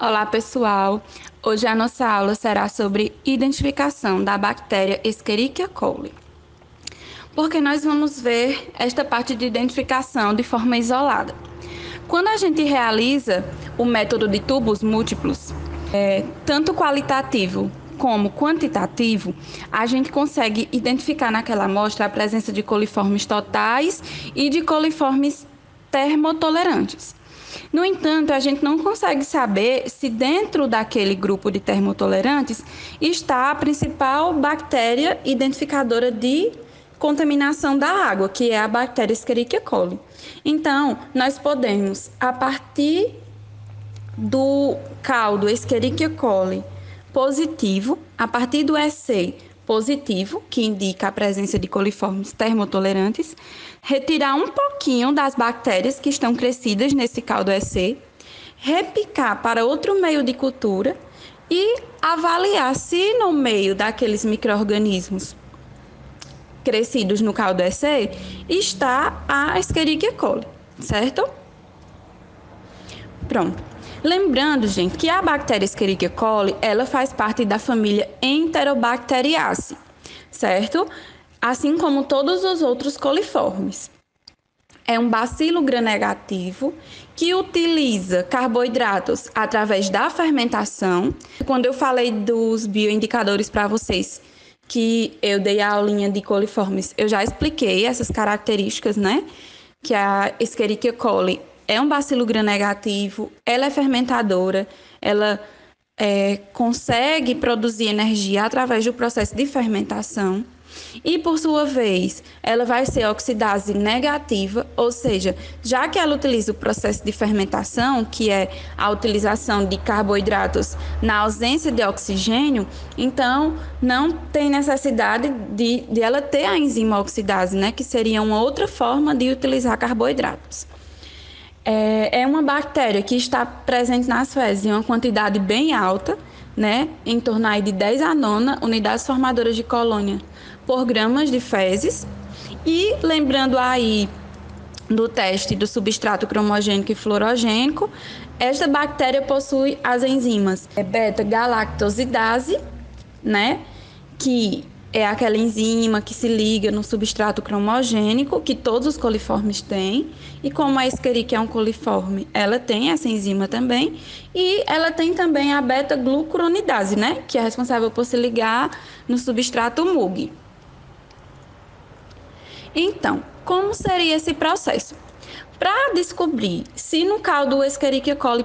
Olá, pessoal! Hoje a nossa aula será sobre identificação da bactéria Escherichia coli. Porque nós vamos ver esta parte de identificação de forma isolada. Quando a gente realiza o método de tubos múltiplos, tanto qualitativo como quantitativo, a gente consegue identificar naquela amostra a presença de coliformes totais e de coliformes termotolerantes. No entanto, a gente não consegue saber se dentro daquele grupo de termotolerantes está a principal bactéria identificadora de contaminação da água, que é a bactéria Escherichia coli. Então, nós podemos, a partir do caldo Escherichia coli positivo, a partir do EC positivo, que indica a presença de coliformes termotolerantes, retirar um pouquinho das bactérias que estão crescidas nesse caldo EC, repicar para outro meio de cultura e avaliar se no meio daqueles micro-organismos crescidos no caldo EC está a Escherichia coli, certo? Pronto. Lembrando, gente, que a bactéria Escherichia coli, ela faz parte da família Enterobacteriaceae, certo? Assim como todos os outros coliformes. É um bacilo gram-negativo que utiliza carboidratos através da fermentação. Quando eu falei dos bioindicadores para vocês, que eu dei a aulinha de coliformes, eu já expliquei essas características, né? Que a Escherichia coli é um bacilo gram-negativo, ela é fermentadora, ela consegue produzir energia através do processo de fermentação e, por sua vez, ela vai ser oxidase negativa, ou seja, já que ela utiliza o processo de fermentação, que é a utilização de carboidratos na ausência de oxigênio, então não tem necessidade de ela ter a enzima oxidase, né, que seria uma outra forma de utilizar carboidratos. É uma bactéria que está presente nas fezes em uma quantidade bem alta, né? Em torno aí de 10 a 9 unidades formadoras de colônia por gramas de fezes. E lembrando aí do teste do substrato cromogênico e fluorogênico, esta bactéria possui as enzimas beta-galactosidase, né? Que é aquela enzima que se liga no substrato cromogênico, que todos os coliformes têm. E como a Escherichia é um coliforme, ela tem essa enzima também. E ela tem também a beta-glucuronidase, né? Que é responsável por se ligar no substrato MUG. Então, como seria esse processo? Para descobrir se no caldo Escherichia coli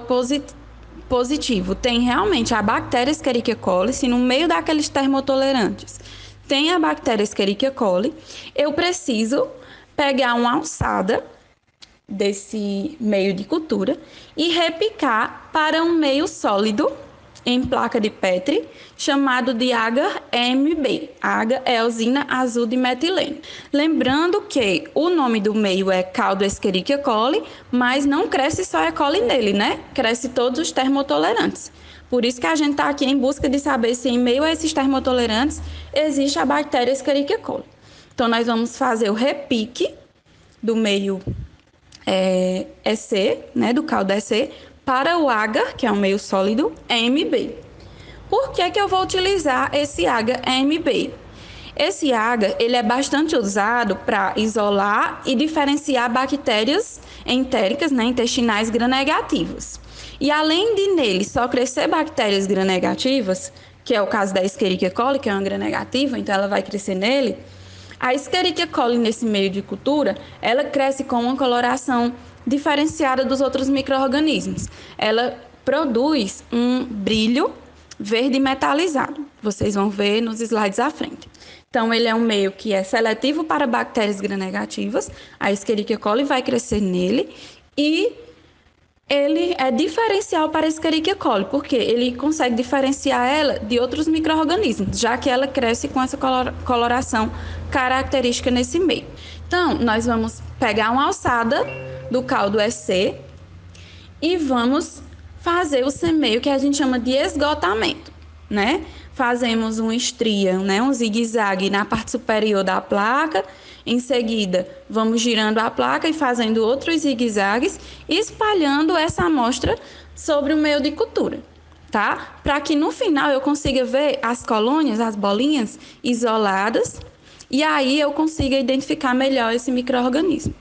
positivo tem realmente a bactéria Escherichia coli, se no meio daqueles termotolerantes tem a bactéria Escherichia coli, eu preciso pegar uma alçada desse meio de cultura e repicar para um meio sólido em placa de Petri, chamado de agar-MB. Agar é a usina azul de metileno. Lembrando que o nome do meio é caldo Escherichia coli, mas não cresce só E. coli nele, né? Cresce todos os termotolerantes. Por isso que a gente está aqui em busca de saber se em meio a esses termotolerantes existe a bactéria Escherichia coli. Então, nós vamos fazer o repique do meio EC, né, do caldo EC, para o agar, que é um meio sólido, MB. Por que eu vou utilizar esse agar-MB? Esse agar, ele é bastante usado para isolar e diferenciar bactérias entéricas, né, intestinais gram-negativas. E além de nele só crescer bactérias gram-negativas, que é o caso da Escherichia coli, que é uma gram-negativa, então ela vai crescer nele, a Escherichia coli nesse meio de cultura, ela cresce com uma coloração diferenciada dos outros micro-organismos. Ela produz um brilho verde metalizado. Vocês vão ver nos slides à frente. Então, ele é um meio que é seletivo para bactérias gram-negativas. A Escherichia coli vai crescer nele e ele é diferencial para a Escherichia coli, porque ele consegue diferenciar ela de outros micro-organismos, já que ela cresce com essa coloração característica nesse meio. Então, nós vamos pegar uma alçada do caldo EC e vamos fazer o semeio que a gente chama de esgotamento, né? Fazemos uma estria, né? Um zigue-zague na parte superior da placa. Em seguida, vamos girando a placa e fazendo outros zigue-zagues, espalhando essa amostra sobre o meio de cultura, tá? Para que no final eu consiga ver as colônias, as bolinhas isoladas, e aí eu consiga identificar melhor esse micro-organismo.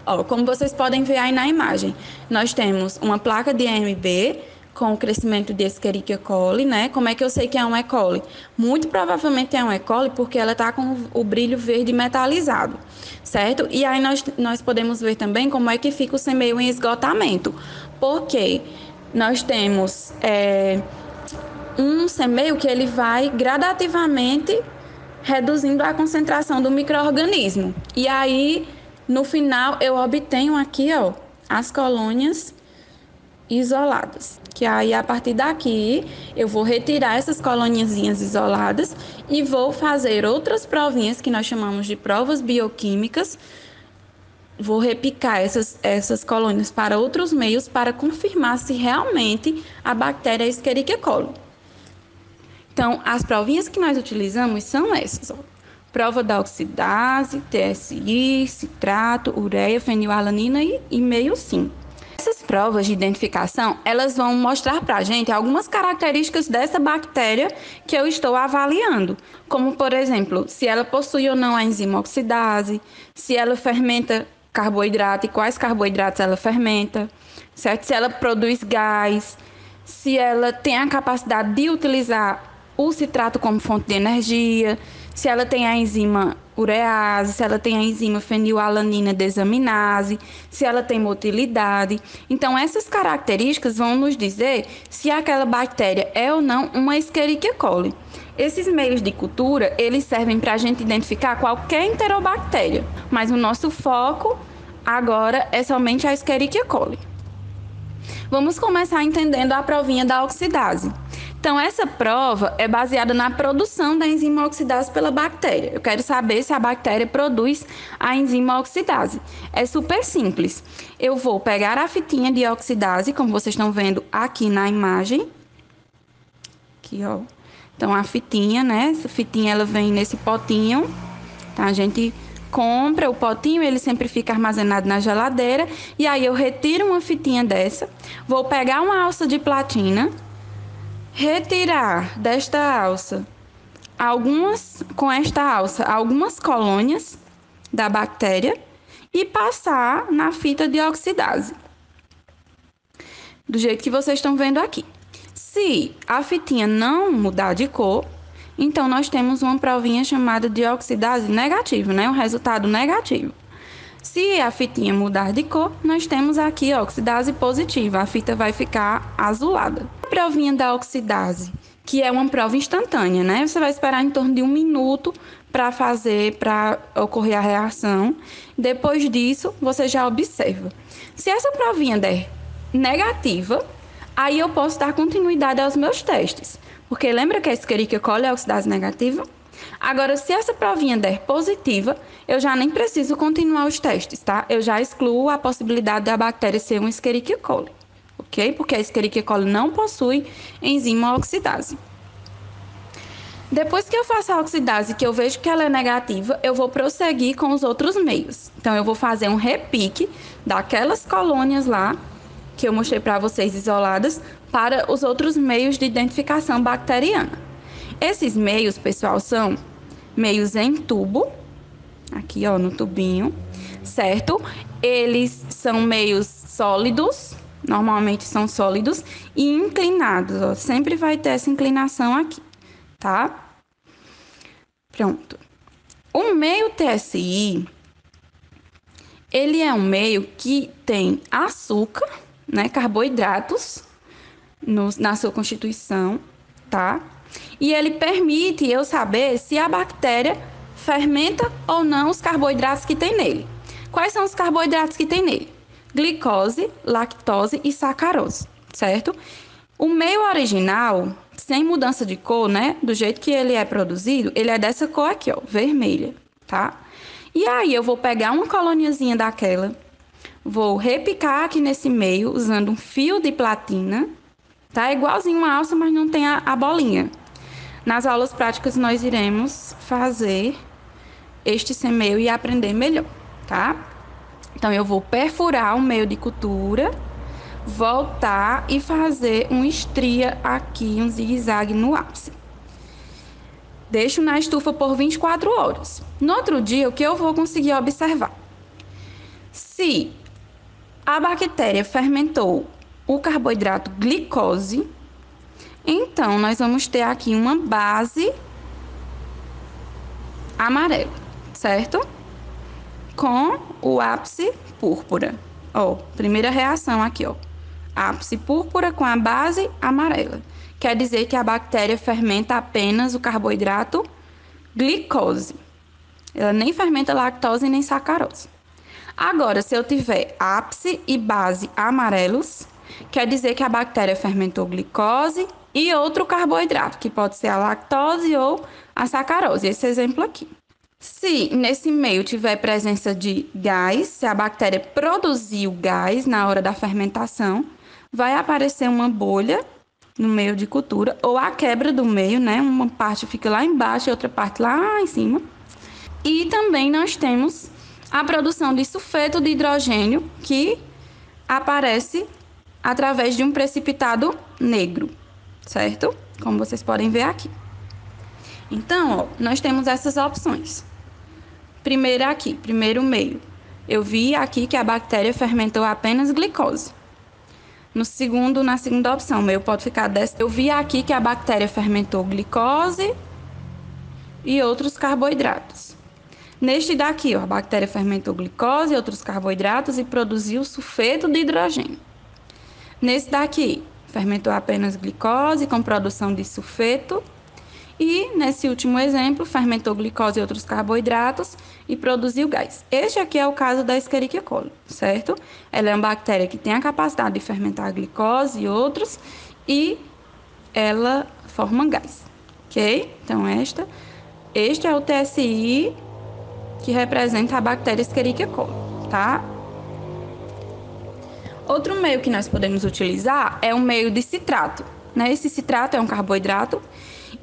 Ó, como vocês podem ver aí na imagem, nós temos uma placa de EMB com o crescimento de Escherichia coli, né? Como é que eu sei que é um E. coli? Muito provavelmente é um E. coli porque ela está com o brilho verde metalizado, certo? E aí nós podemos ver também como é que fica o semeio em esgotamento, porque nós temos um semeio que ele vai gradativamente reduzindo a concentração do micro-organismo. E aí, no final, eu obtenho aqui, ó, as colônias isoladas. Que aí, a partir daqui, eu vou retirar essas coloniazinhas isoladas e vou fazer outras provinhas que nós chamamos de provas bioquímicas. Vou repicar essas colônias para outros meios para confirmar se realmente a bactéria é Escherichia coli. Então, as provinhas que nós utilizamos são essas, ó. Prova da oxidase, TSI, citrato, ureia, fenilalanina e meio sim. Essas provas de identificação, elas vão mostrar para a gente algumas características dessa bactéria que eu estou avaliando, como, por exemplo, se ela possui ou não a enzima oxidase, se ela fermenta carboidrato e quais carboidratos ela fermenta, certo? Se ela produz gás, se ela tem a capacidade de utilizar o citrato como fonte de energia, se ela tem a enzima urease, se ela tem a enzima fenilalanina desaminase, se ela tem motilidade. Então, essas características vão nos dizer se aquela bactéria é ou não uma Escherichia coli. Esses meios de cultura, eles servem para a gente identificar qualquer enterobactéria, mas o nosso foco agora é somente a Escherichia coli. Vamos começar entendendo a provinha da oxidase. Então, essa prova é baseada na produção da enzima oxidase pela bactéria. Eu quero saber se a bactéria produz a enzima oxidase. É super simples. Eu vou pegar a fitinha de oxidase, como vocês estão vendo aqui na imagem. Aqui, ó. Então, a fitinha, né? Essa fitinha, ela vem nesse potinho. Tá? A gente compra o potinho, ele sempre fica armazenado na geladeira. E aí, eu retiro uma fitinha dessa. Vou pegar uma alça de platina, retirar desta alça algumas colônias da bactéria e passar na fita de oxidase, do jeito que vocês estão vendo aqui. Se a fitinha não mudar de cor, então nós temos uma provinha chamada de oxidase negativa, né? Um resultado negativo. Se a fitinha mudar de cor, nós temos aqui a oxidase positiva, a fita vai ficar azulada. A provinha da oxidase, que é uma prova instantânea, né? Você vai esperar em torno de 1 minuto para ocorrer a reação. Depois disso, você já observa. Se essa provinha der negativa, aí eu posso dar continuidade aos meus testes. Porque lembra que a Escherichia coli é oxidase negativa? Agora, se essa provinha der positiva, eu já nem preciso continuar os testes, tá? Eu já excluo a possibilidade da bactéria ser uma Escherichia coli, ok? Porque a Escherichia coli não possui enzima oxidase. Depois que eu faço a oxidase, que eu vejo que ela é negativa, eu vou prosseguir com os outros meios. Então, eu vou fazer um repique daquelas colônias lá, que eu mostrei para vocês isoladas, para os outros meios de identificação bacteriana. Esses meios, pessoal, são meios em tubo, aqui, ó, no tubinho, certo? Eles são meios sólidos, normalmente são sólidos, e inclinados, ó, sempre vai ter essa inclinação aqui, tá? Pronto. O meio TSI, ele é um meio que tem açúcar, né, carboidratos na sua constituição, tá? E ele permite eu saber se a bactéria fermenta ou não os carboidratos que tem nele. Quais são os carboidratos que tem nele? Glicose, lactose e sacarose, certo? O meio original, sem mudança de cor, né? Do jeito que ele é produzido, ele é dessa cor aqui, ó, vermelha, tá? E aí eu vou pegar uma coloniazinha daquela, vou repicar aqui nesse meio usando um fio de platina, tá? É igualzinho uma alça, mas não tem a bolinha. Nas aulas práticas nós iremos fazer este semeio e aprender melhor, tá? Então eu vou perfurar o meio de cultura voltar e fazer uma estria aqui, um zigue-zague no ápice. Deixo na estufa por 24 horas. No outro dia, o que eu vou conseguir observar? Se a bactéria fermentou o carboidrato glicose, então nós vamos ter aqui uma base amarela, certo? Com o ápice púrpura. Ó, primeira reação aqui, ó. Ápice púrpura com a base amarela. Quer dizer que a bactéria fermenta apenas o carboidrato glicose. Ela nem fermenta lactose nem sacarose. Agora, se eu tiver ápice e base amarelos, quer dizer que a bactéria fermentou glicose e outro carboidrato, que pode ser a lactose ou a sacarose. Esse exemplo aqui. Se nesse meio tiver presença de gás, se a bactéria produziu gás na hora da fermentação, vai aparecer uma bolha no meio de cultura, ou a quebra do meio, né? Uma parte fica lá embaixo e outra parte lá em cima. E também nós temos a produção de sulfeto de hidrogênio, que aparece através de um precipitado negro, certo? Como vocês podem ver aqui. Então, ó, nós temos essas opções. Primeiro meio. Eu vi aqui que a bactéria fermentou apenas glicose. Na segunda opção, o meio pode ficar dessa. Eu vi aqui que a bactéria fermentou glicose e outros carboidratos. Neste daqui, ó, a bactéria fermentou glicose e outros carboidratos e produziu sulfeto de hidrogênio. Nesse daqui, fermentou apenas glicose com produção de sulfeto. E, nesse último exemplo, fermentou glicose e outros carboidratos e produziu gás. Este aqui é o caso da Escherichia coli, certo? Ela é uma bactéria que tem a capacidade de fermentar a glicose e outros e ela forma gás, ok? Então, este é o TSI que representa a bactéria Escherichia coli, tá? Outro meio que nós podemos utilizar é o meio de citrato, né? Esse citrato é um carboidrato.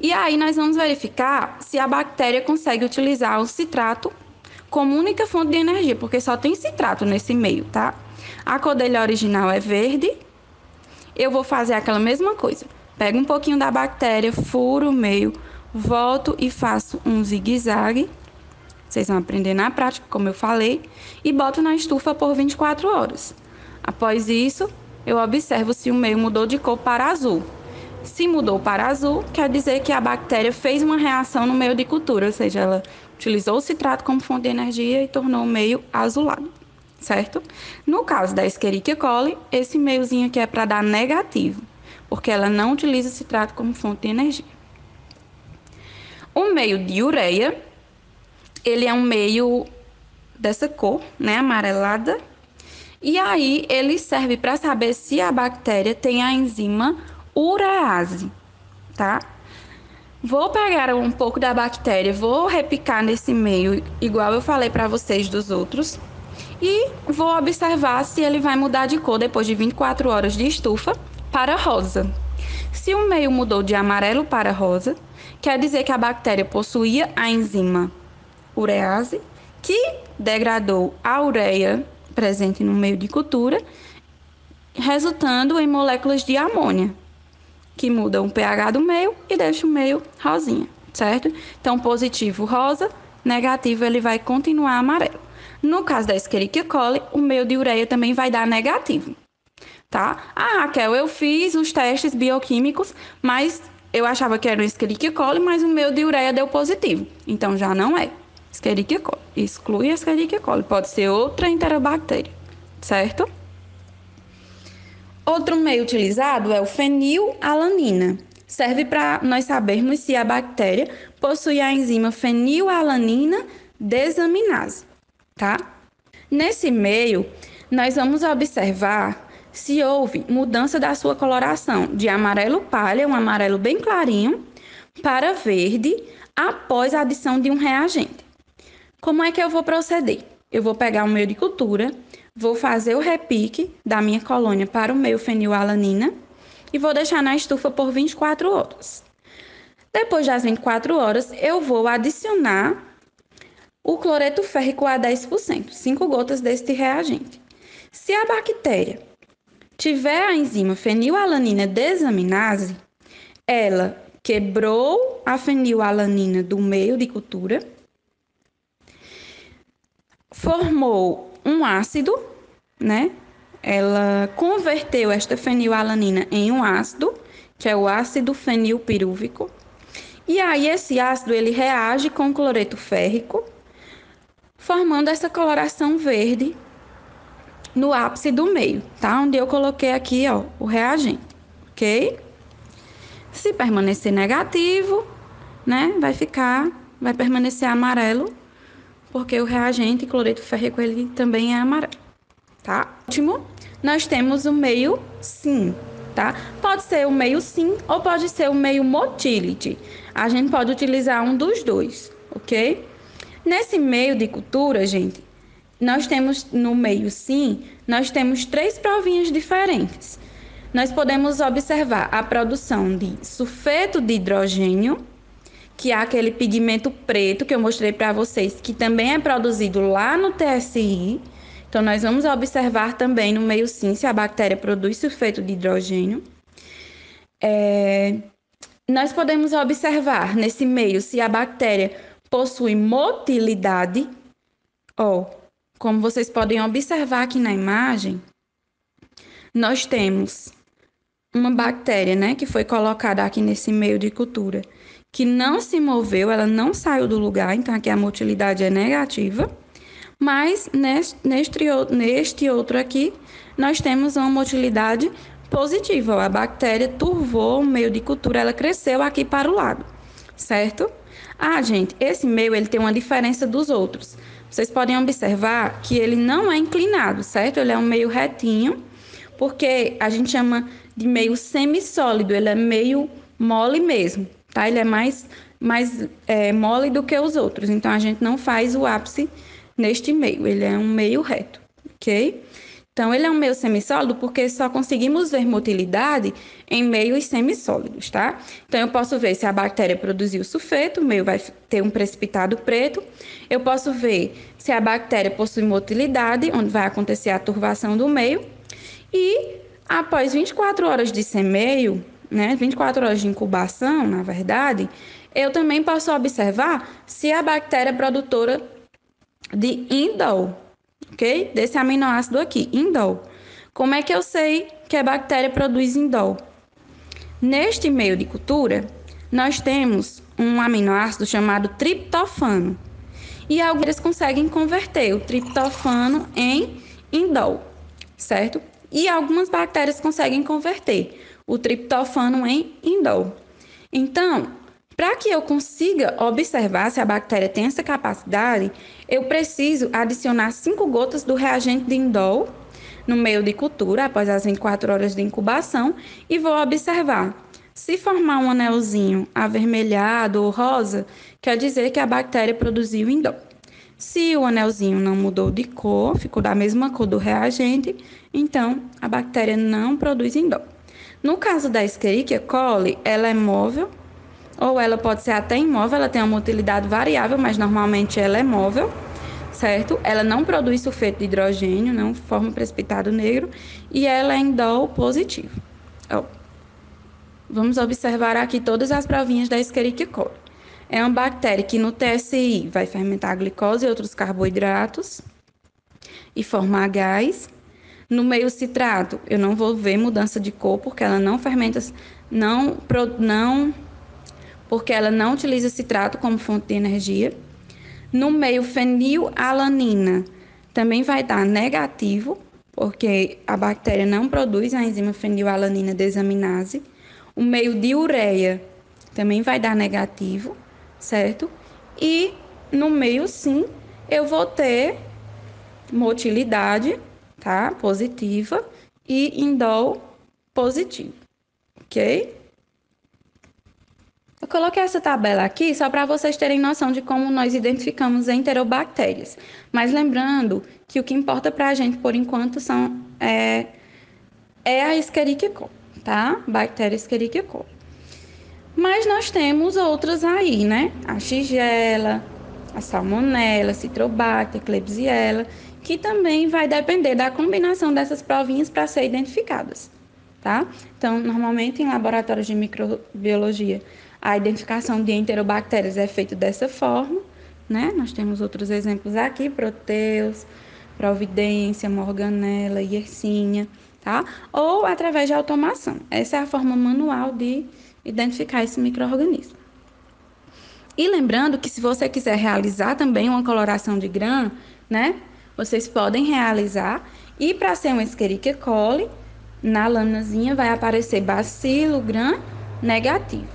E aí nós vamos verificar se a bactéria consegue utilizar o citrato como única fonte de energia, porque só tem citrato nesse meio, tá? A cor dele original é verde. Eu vou fazer aquela mesma coisa. Pego um pouquinho da bactéria, furo o meio, volto e faço um zigue-zague. Vocês vão aprender na prática, como eu falei, e boto na estufa por 24 horas. Após isso, eu observo se o meio mudou de cor para azul. Se mudou para azul, quer dizer que a bactéria fez uma reação no meio de cultura, ou seja, ela utilizou o citrato como fonte de energia e tornou o meio azulado, certo? No caso da Escherichia coli, esse meiozinho aqui é para dar negativo, porque ela não utiliza o citrato como fonte de energia. O meio de ureia, ele é um meio dessa cor, né, amarelada, e aí ele serve para saber se a bactéria tem a enzima urease, tá? Vou pegar um pouco da bactéria, vou repicar nesse meio, igual eu falei para vocês dos outros, e vou observar se ele vai mudar de cor depois de 24 horas de estufa para rosa. Se o meio mudou de amarelo para rosa, quer dizer que a bactéria possuía a enzima urease, que degradou a ureia presente no meio de cultura, resultando em moléculas de amônia, que mudam o pH do meio e deixa o meio rosinha, certo? Então, positivo rosa, negativo ele vai continuar amarelo. No caso da Escherichia coli, o meio de ureia também vai dar negativo, tá? Ah, Raquel, eu fiz os testes bioquímicos, mas eu achava que era o Escherichia coli, mas o meio de ureia deu positivo. Então, já não é Escherichia coli. Exclui a Escherichia coli, pode ser outra enterobactéria, certo? Outro meio utilizado é o fenilalanina. Serve para nós sabermos se a bactéria possui a enzima fenilalanina desaminase, tá? Nesse meio, nós vamos observar se houve mudança da sua coloração de amarelo palha, um amarelo bem clarinho, para verde após a adição de um reagente. Como é que eu vou proceder? Eu vou pegar o meio de cultura, vou fazer o repique da minha colônia para o meio fenilalanina e vou deixar na estufa por 24 horas. Depois das 24 horas, eu vou adicionar o cloreto férrico a 10%, 5 gotas deste reagente. Se a bactéria tiver a enzima fenilalanina desaminase, ela quebrou a fenilalanina do meio de cultura, formou um ácido, né? Ela converteu esta fenilalanina em um ácido, que é o ácido fenilpirúvico. E aí esse ácido ele reage com cloreto férrico, formando essa coloração verde no ápice do meio, tá? Onde eu coloquei aqui, ó, o reagente, ok? Se permanecer negativo, né, vai permanecer amarelo, porque o reagente cloreto férrico ele também é amarelo, tá? Último, nós temos o meio sim, tá? Pode ser o meio sim ou pode ser o meio motility. A gente pode utilizar um dos dois, ok? Nesse meio de cultura, gente, nós temos no meio sim, nós temos 3 provinhas diferentes. Nós podemos observar a produção de sulfeto de hidrogênio, que é aquele pigmento preto que eu mostrei para vocês, que também é produzido lá no TSI. Então, nós vamos observar também no meio sim se a bactéria produz sulfeto de hidrogênio. Nós podemos observar nesse meio se a bactéria possui motilidade. Como vocês podem observar aqui na imagem, nós temos uma bactéria, né, que foi colocada aqui nesse meio de cultura, que não se moveu, ela não saiu do lugar, então aqui a motilidade é negativa. Mas neste outro aqui, nós temos uma motilidade positiva. A bactéria turvou o meio de cultura, ela cresceu aqui para o lado, certo? Gente, esse meio ele tem uma diferença dos outros. Vocês podem observar que ele não é inclinado, certo? Ele é um meio retinho, porque a gente chama de meio semissólido, ele é meio mole mesmo, tá? Ele é mais mole do que os outros, então a gente não faz o ápice neste meio, ele é um meio reto, ok? Então, ele é um meio semissólido porque só conseguimos ver motilidade em meios semissólidos, tá? Então, eu posso ver se a bactéria produziu sulfeto, o meio vai ter um precipitado preto. Eu posso ver se a bactéria possui motilidade, onde vai acontecer a turvação do meio. E, após 24 horas de semeio, né, 24 horas de incubação, na verdade, eu também posso observar se a bactéria é produtora de indol, ok? Desse aminoácido aqui, indol. Como é que eu sei que a bactéria produz indol? Neste meio de cultura, nós temos um aminoácido chamado triptofano. E alguns conseguem converter o triptofano em indol, certo? E algumas bactérias conseguem converter o triptofano em indol. Então, para que eu consiga observar se a bactéria tem essa capacidade, eu preciso adicionar 5 gotas do reagente de indol no meio de cultura, após as 24 horas de incubação, e vou observar. Se formar um anelzinho avermelhado ou rosa, quer dizer que a bactéria produziu indol. Se o anelzinho não mudou de cor, ficou da mesma cor do reagente, então a bactéria não produz indol. No caso da Escherichia coli, ela é móvel, ou ela pode ser até imóvel, ela tem uma motilidade variável, mas normalmente ela é móvel, certo? Ela não produz sulfeto de hidrogênio, não forma precipitado negro, e ela é indol positivo. Vamos observar aqui todas as provinhas da Escherichia coli. É uma bactéria que no TSI vai fermentar a glicose e outros carboidratos e formar gás. No meio citrato, eu não vou ver mudança de cor, porque ela não fermenta, porque ela não utiliza citrato como fonte de energia. No meio fenilalanina, também vai dar negativo, porque a bactéria não produz a enzima fenilalanina desaminase. O meio de ureia também vai dar negativo, certo? E no meio sim, eu vou ter motilidade, tá? Positiva e indol positivo, ok? Eu coloquei essa tabela aqui só para vocês terem noção de como nós identificamos enterobactérias. Mas lembrando que o que importa para a gente, por enquanto, é a Escherichia coli, tá? Bactéria Escherichia coli. Mas nós temos outras aí, né? A Shigella, a Salmonella, Citrobacter, Klebsiella, que também vai depender da combinação dessas provinhas para ser identificadas, tá? Então, normalmente em laboratórios de microbiologia, a identificação de enterobactérias é feita dessa forma, né? Nós temos outros exemplos aqui, Proteus, Providência, Morganella, Yersinia, tá? Ou através de automação. Essa é a forma manual de identificar esse micro-organismo. E lembrando que se você quiser realizar também uma coloração de Gram, né? Vocês podem realizar. E para ser um Escherichia coli, na laminazinha vai aparecer bacilo Gram negativo,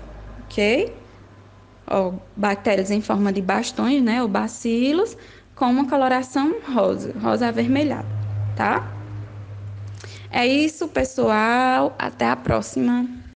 ok? Ó, bactérias em forma de bastões, né? Ou bacilos, com uma coloração rosa, rosa avermelhada, tá? É isso, pessoal. Até a próxima.